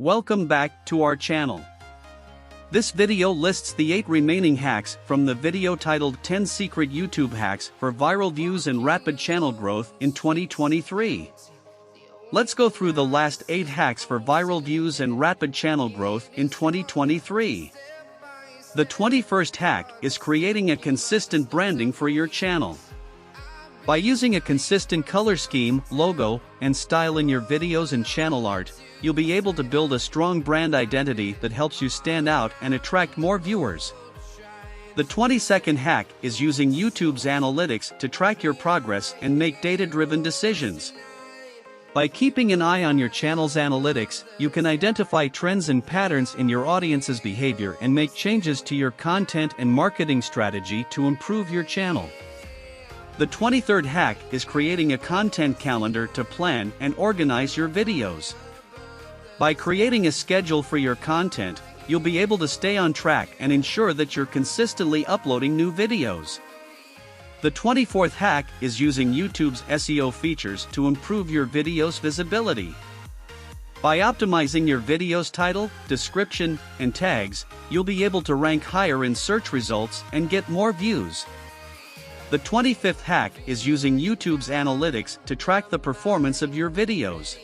Welcome back to our channel. This video lists the 8 remaining hacks from the video titled 10 Secret YouTube Hacks for Viral Views and Rapid Channel Growth in 2023. Let's go through the last 8 hacks for viral views and rapid channel growth in 2023. The 21st hack is creating a consistent branding for your channel. By using a consistent color scheme, logo, and style in your videos and channel art, you'll be able to build a strong brand identity that helps you stand out and attract more viewers. The 22nd hack is using YouTube's analytics to track your progress and make data-driven decisions. By keeping an eye on your channel's analytics, you can identify trends and patterns in your audience's behavior and make changes to your content and marketing strategy to improve your channel. The 23rd hack is creating a content calendar to plan and organize your videos. By creating a schedule for your content, you'll be able to stay on track and ensure that you're consistently uploading new videos. The 24th hack is using YouTube's SEO features to improve your video's visibility. By optimizing your video's title, description, and tags, you'll be able to rank higher in search results and get more views. The 25th hack is using YouTube's analytics to track the performance of your videos.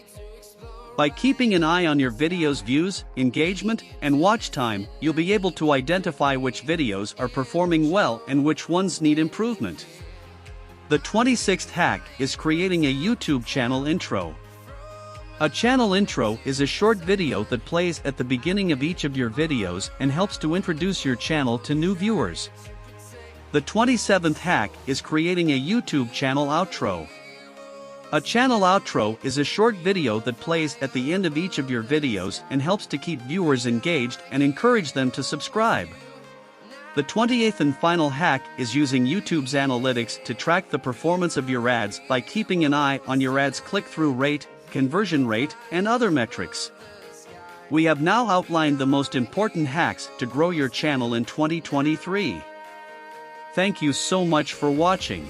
By keeping an eye on your video's views, engagement, and watch time, you'll be able to identify which videos are performing well and which ones need improvement. The 26th hack is creating a YouTube channel intro. A channel intro is a short video that plays at the beginning of each of your videos and helps to introduce your channel to new viewers. The 27th hack is creating a YouTube channel outro. A channel outro is a short video that plays at the end of each of your videos and helps to keep viewers engaged and encourage them to subscribe. The 28th and final hack is using YouTube's analytics to track the performance of your ads by keeping an eye on your ads' click-through rate, conversion rate, and other metrics. We have now outlined the most important hacks to grow your channel in 2023. Thank you so much for watching.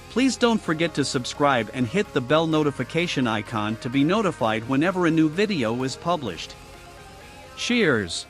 Please don't forget to subscribe and hit the bell notification icon to be notified whenever a new video is published. Cheers!